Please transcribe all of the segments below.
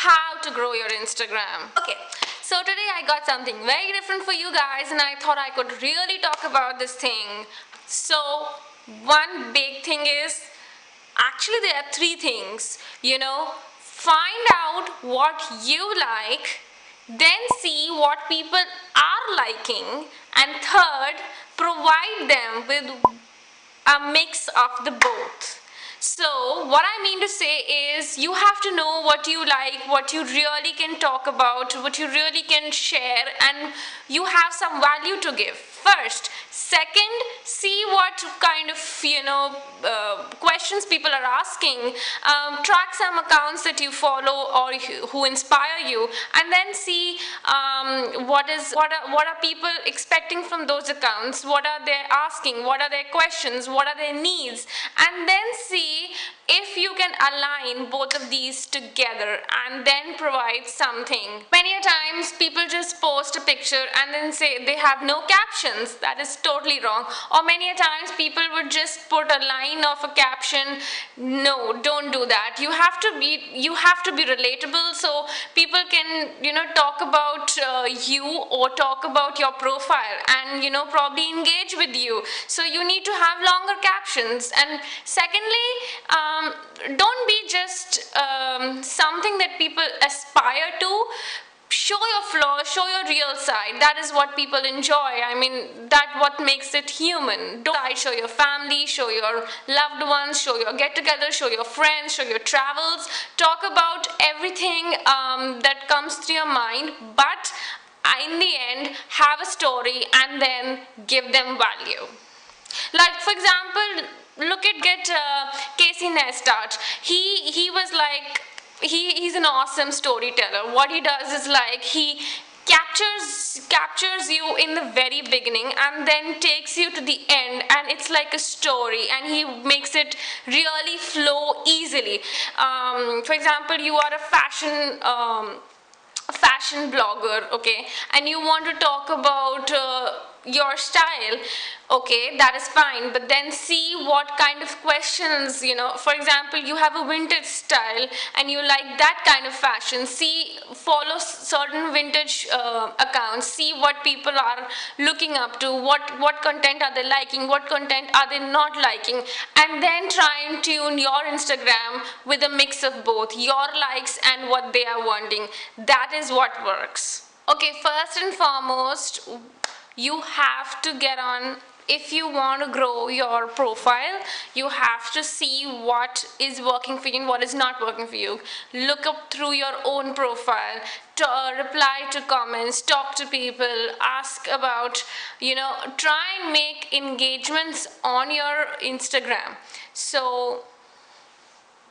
how to grow your Instagram. Okay, so today I got something very different for you guys and I thought I could really talk about this thing. So one big thing is, actually there are three things, find out what you like, then see what people are liking, and third, provide them with a mix of the both. So what I mean to say is, you have to know what you like, what you really can talk about, what you really can share, and you have some value to give first. Second, see what kind of questions people are asking. Track some accounts that you follow or who inspire you, and then see what are people expecting from those accounts, what are they asking, what are their questions, what are their needs, and then see if you can align both of these together and then provide something. Many a times people just post a picture and then say they have no captions. That is totally wrong. Or many a times people would just put a line of a caption. No, don't do that. You have to be relatable, so people can talk about you or talk about your profile and probably engage with you. So you need to have longer captions. And secondly, don't be just something that people aspire to. Show your flaws, show your real side. That is what people enjoy. I mean, that's what makes it human. Don't show your family, show your loved ones, show your get-together, show your friends, show your travels. Talk about everything that comes to your mind, but in the end, have a story and then give them value. Like, for example, look at Casey Neistat. He was like, he's an awesome storyteller. What he does is like, he captures you in the very beginning and then takes you to the end, and it's like a story, and he makes it really flow easily. For example, you are a fashion blogger, okay, and you want to talk about your style. Okay, that is fine, but then see what kind of questions, for example, you have a vintage style and you like that kind of fashion. Follow certain vintage accounts, see what people are looking up to, what content are they liking, what content are they not liking, and then try and tune your Instagram with a mix of both your likes and what they are wanting. That is what works. Okay, first and foremost, you have to get on. If you want to grow your profile, you have to see what is working for you and what is not working for you. Look up through your own profile, reply to comments, talk to people, ask about, try and make engagements on your Instagram. So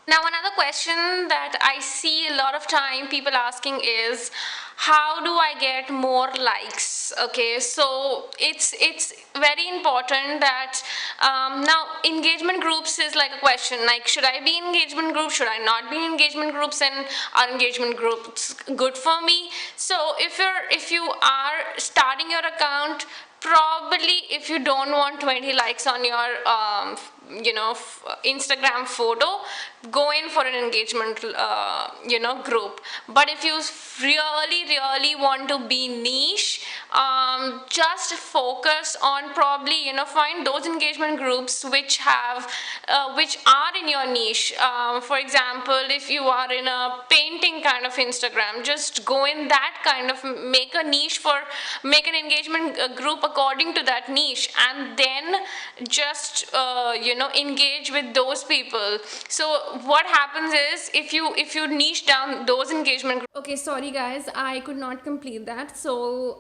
now another question that I see a lot of time people asking is, how do I get more likes? Okay, so it's very important that now engagement groups is like a question, like, should I be in engagement groups, should I not be in engagement groups, and are engagement groups good for me? So if you are starting your account, probably if you don't want 20 likes on your Instagram photo, go in for an engagement group. But if you really want to be niche, just focus on probably find those engagement groups which are in your niche. For example, if you are in a painting kind of Instagram, just go in that kind of, make an engagement group according to that niche, and then just engage with those people. So what happens is, if you niche down those engagement groups. Okay, sorry guys, I could not complete that, so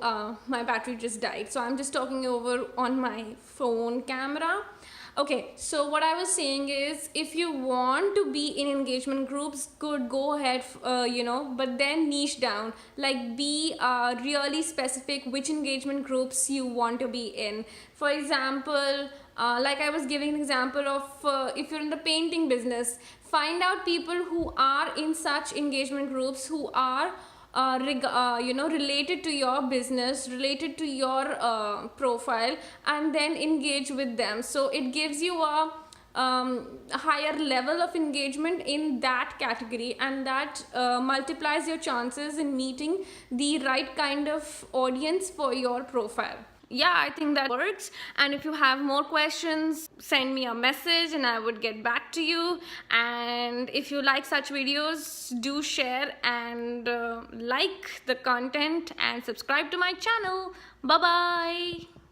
my battery just died, so I'm just talking over on my phone camera. Okay, so what I was saying is, if you want to be in engagement groups, go ahead, but then niche down, like be really specific which engagement groups you want to be in. For example, like I was giving an example of, if you're in the painting business, find out people who are in such engagement groups, who are related to your business, related to your profile, and then engage with them. So it gives you a higher level of engagement in that category, and that multiplies your chances in meeting the right kind of audience for your profile. Yeah, I think that works. And if you have more questions, send me a message and I would get back to you. And if you like such videos, do share and like the content and subscribe to my channel. Bye bye.